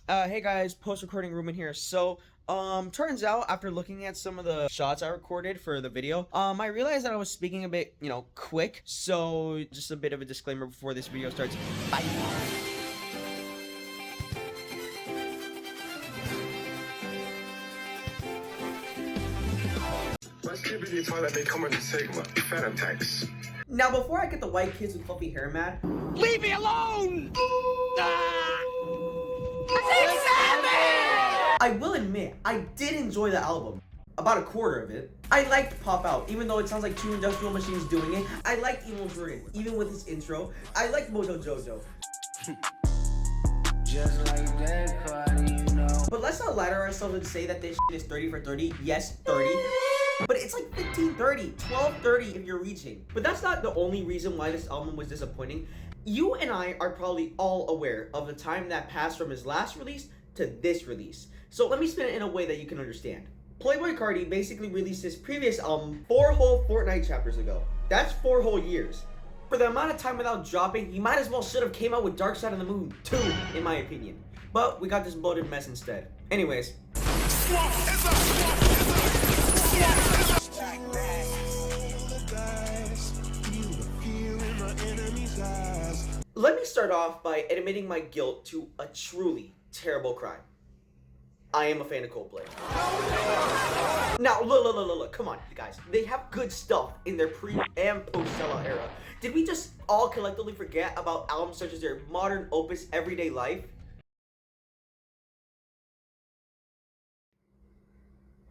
Hey guys, post-recording Ruben here. Turns out after looking at some of the shots I recorded for the video, I realized that I was speaking a bit, quick. So just a bit of a disclaimer before this video starts. Bye. Now, before I get the white kids with fluffy hair mad, leave me alone! I will admit, I did enjoy the album. About a quarter of it. I liked Pop Out, even though it sounds like two industrial machines doing it. I liked Emo Jordan, even with his intro. I liked Mojo Jojo. Just like that, Cardi, you know. But let's not ladder ourselves and say that this shit is 30 for 30. Yes, 30. But it's like 15-30, 12-30 if you're reaching. But that's not the only reason why this album was disappointing. You and I are probably all aware of the time that passed from his last release to this release. So let me spin it in a way that you can understand. Playboi Carti basically released his previous album 4 whole Fortnite chapters ago. That's 4 whole years. For the amount of time without dropping, he might as well should have came out with Dark Side of the Moon 2, in my opinion. But we got this bloated mess instead. Anyways. Let me start off by admitting my guilt to a truly terrible crime. I am a fan of Coldplay. Now, look, come on, you guys. They have good stuff in their pre- and post-sellout era. Did we just all collectively forget about albums such as their modern opus, Everyday Life?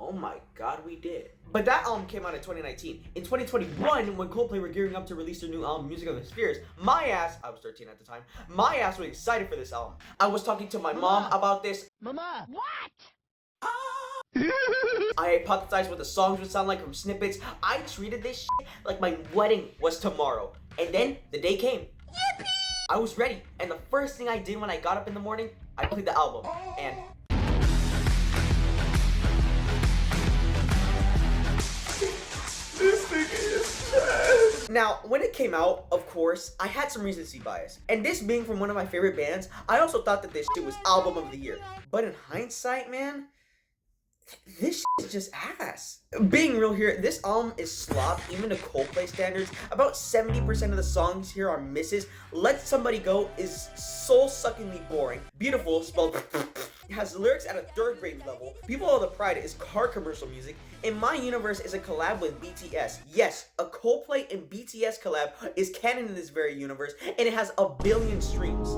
Oh my god, we did. But that album came out in 2019. In 2021, when Coldplay were gearing up to release their new album, Music of the Spheres, my ass, I was 13 at the time, my ass was excited for this album. I was talking to my mom about this. Mama! What? I hypothesized what the songs would sound like from snippets. I treated this shit like my wedding was tomorrow. And then, the day came. Yippee! I was ready, and the first thing I did when I got up in the morning, I played the album, and... This thing is trash. Now, when it came out, of course, I had some recency bias. And this being from one of my favorite bands, I also thought that this shit was album of the year. But in hindsight, man, this shit is just ass. Being real here, this album is slop, even to Coldplay standards. About 70% of the songs here are misses. Let Somebody Go is soul-suckingly boring. Beautiful, spelled has lyrics at a 3rd grade level. People of the Pride is car commercial music. In My Universe is a collab with BTS. Yes, a Coldplay and BTS collab is canon in this very universe, and it has 1 billion streams.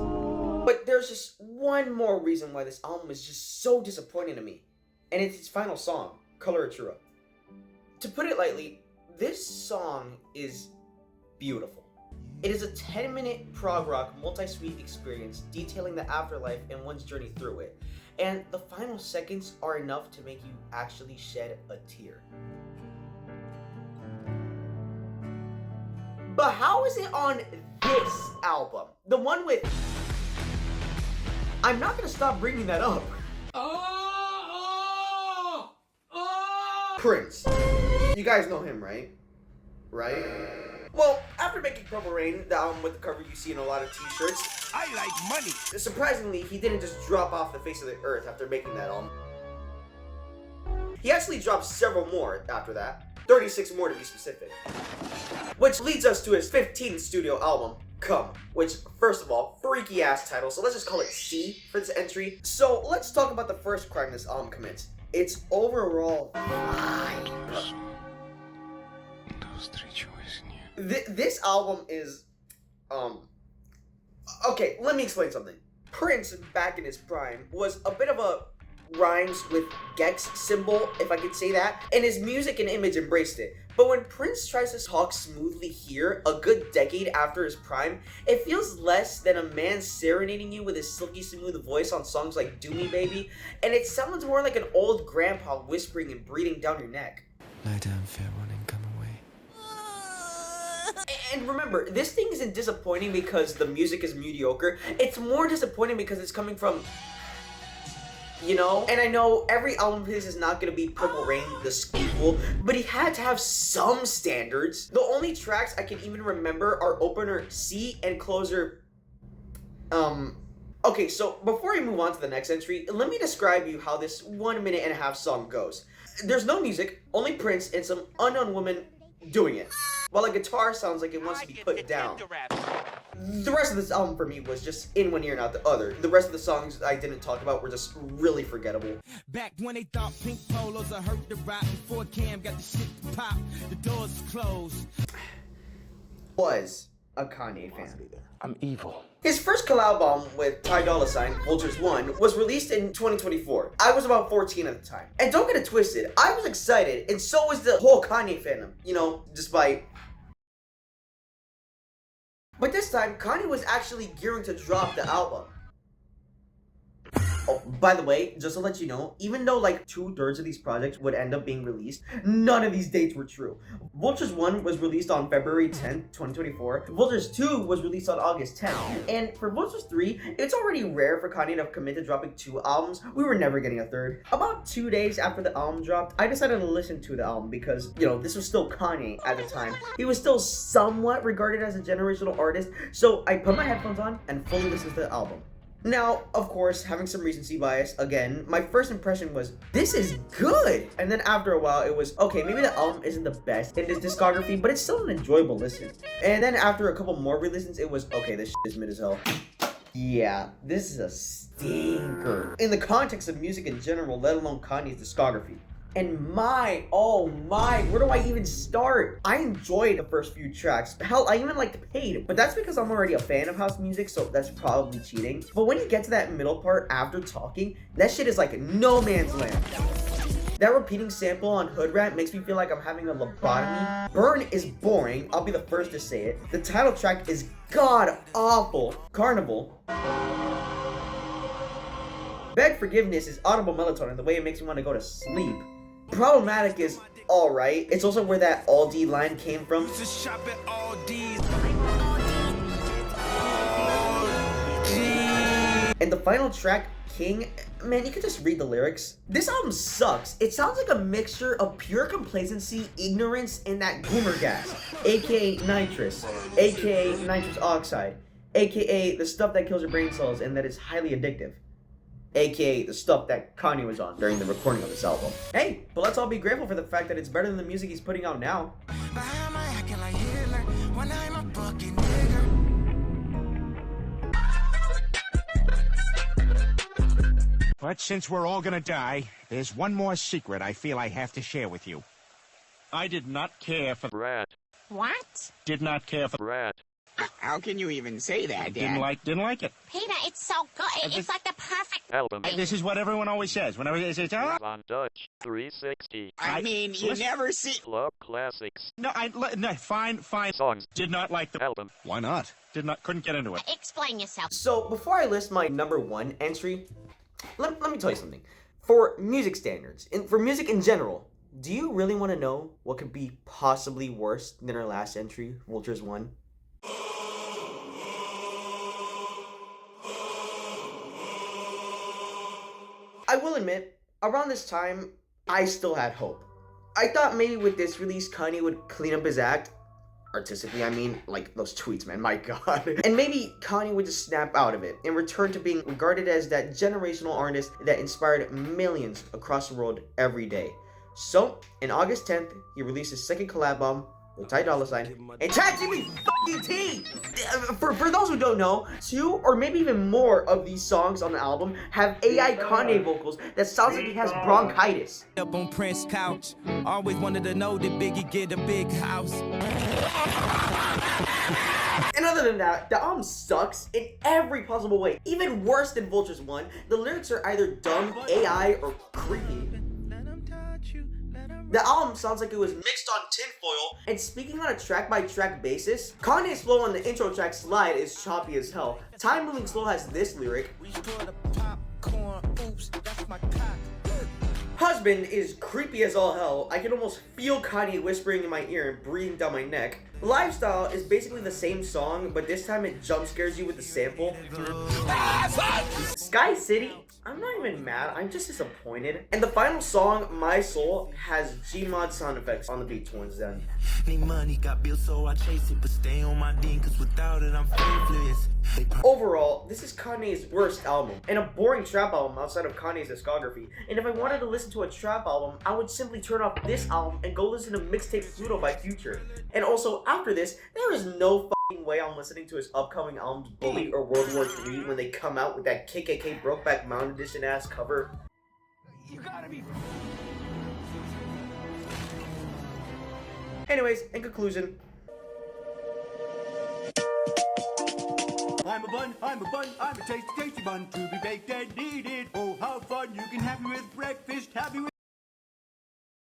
But there's just one more reason why this album is just so disappointing to me. And it's its final song, Coloratura. To put it lightly, this song is beautiful. It is a 10-minute prog rock multi-suite experience detailing the afterlife and one's journey through it. And the final seconds are enough to make you actually shed a tear. But how is it on this album? The one with... I'm not gonna stop bringing that up. Prince. You guys know him, right? Right? Well, after making Purple Rain, the album with the cover you see in a lot of t-shirts, I like money. surprisingly, he didn't just drop off the face of the earth after making that album. He actually dropped several more after that. 36 more to be specific. Which leads us to his 15th studio album, Come. Which, first of all, freaky ass title, so let's just call it C for this entry. So let's talk about the first crime this album commits. Its overall vibe. This album is, okay, let me explain something. Prince, back in his prime, was a bit of a rhymes with Gex symbol, if I could say that, and his music and image embraced it. But when Prince tries to talk smoothly here, a good decade after his prime, it feels less than a man serenading you with his silky smooth voice on songs like Do Me Baby, and it sounds more like an old grandpa whispering and breathing down your neck. Lie down, fair one, and come away. And remember, this thing isn't disappointing because the music is mediocre, it's more disappointing because it's coming from... You know? And I know every album of his is not gonna be Purple Rain, the sequel, but he had to have some standards. The only tracks I can even remember are opener C and closer, Okay, so before we move on to the next entry, let me describe you how this 1.5 minute song goes. There's no music, only Prince and some unknown woman doing it, while a guitar sounds like it wants to be put down. The rest of this album for me was just in one ear and out the other. The rest of the songs I didn't talk about were just really forgettable. Back when they thought pink polos would hurt the rock, before Cam got the shit to pop, the doors closed. Was a Kanye fan. I'm evil. His first collab album with Ty Dolla $ign, Vultures 1, was released in 2024. I was about 14 at the time. And don't get it twisted, I was excited, and so was the whole Kanye fandom, you know, despite... But this time, Kanye was actually gearing to drop the album. Oh, by the way, just to let you know, even though like 2/3 of these projects would end up being released, none of these dates were true. Vultures 1 was released on February 10th, 2024. Vultures 2 was released on August 10th. And for Vultures 3, it's already rare for Kanye to commit to dropping 2 albums. We were never getting a third. About 2 days after the album dropped, I decided to listen to the album because, you know, this was still Kanye at the time. He was still somewhat regarded as a generational artist, so I put my headphones on and fully listened to the album. Now, of course, having some recency bias, again, my first impression was, this is good! And then after a while, it was, okay, maybe the album isn't the best in this discography, but it's still an enjoyable listen. And then after a couple more re-listens, it was, okay, this shit is mid as hell. Yeah, this is a stinker. In the context of music in general, let alone Kanye's discography. And oh my, where do I even start? I enjoyed the first few tracks. Hell, I even liked Paid, but that's because I'm already a fan of house music, so that's probably cheating. But when you get to that middle part after talking, that shit is like no man's land. That repeating sample on Hood Rat makes me feel like I'm having a lobotomy. Burn is boring, I'll be the first to say it. The title track is god awful. Carnival. Beg Forgiveness is audible melatonin, the way it makes me want to go to sleep. Problematic is alright. It's also where that Aldi line came from. And the final track, King, man, you can just read the lyrics. This album sucks. It sounds like a mixture of pure complacency, ignorance, and that goomer gas, aka nitrous, aka nitrous oxide, aka the stuff that kills your brain cells and that is highly addictive, aka the stuff that Kanye was on during the recording of this album. Hey, but let's all be grateful for the fact that it's better than the music he's putting out now. But since we're all gonna die, there's one more secret I feel I have to share with you. I did not care for Brat. What? Did not care for Brat. How can you even say that, Dad? Didn't like it. Peter, it's so good. It's like the perfect... Album. This is what everyone always says. Whenever they say, oh, On Dutch 360. I mean, you listen. never see... Club Classics. no, fine. Songs. Did not like the Album. Why not? Couldn't get into it. Explain yourself. So before I list my number 1 entry, let me tell you something. For music standards, and for music in general, do you really want to know what could be possibly worse than our last entry, Vultures 1? I will admit, around this time, I still had hope. I thought maybe with this release, Kanye would clean up his act. Artistically, I mean, like those tweets, man, my god. And maybe Kanye would just snap out of it and return to being regarded as that generational artist that inspired millions across the world every day. So, in August 10th, he released his second collab album with Ty Dolla $ign and ChatGPT. For those who don't know, 2 or maybe even more of these songs on the album have AI Kanye vocals that sounds like he has bronchitis. Up on Prince's couch, always wanted to know did Biggie get a big house. And other than that, the album sucks in every possible way. Even worse than Vultures 1, the lyrics are either dumb, AI, or creepy. The album sounds like it was mixed on tinfoil, and speaking on a track-by-track basis, Kanye's flow on the intro track Slide is choppy as hell. Time Moving Slow has this lyric. Husband is creepy as all hell. I can almost feel Kanye whispering in my ear and breathing down my neck. Lifestyle is basically the same song, but this time it jump scares you with the sample. Sky City, I'm not even mad, I'm just disappointed. And the final song, My Soul, has Gmod sound effects on the beat towards the end. Need money, got bills, so I chase it, but stay on my dean, cause without it, I'm faithless. Overall, this is Kanye's worst album, and a boring trap album outside of Kanye's discography. And if I wanted to listen to a trap album, I would simply turn off this album and go listen to Mixtape Pluto by Future. And also, after this, there is no fucking way I'm listening to his upcoming albums Bully or World War III when they come out with that KKK Brokeback Mountain Edition ass cover. You gotta be. Anyways, in conclusion, I'm a bun, I'm a bun, I'm a tasty, tasty bun to be baked and eaten. Oh, how fun, you can have me with breakfast, have me with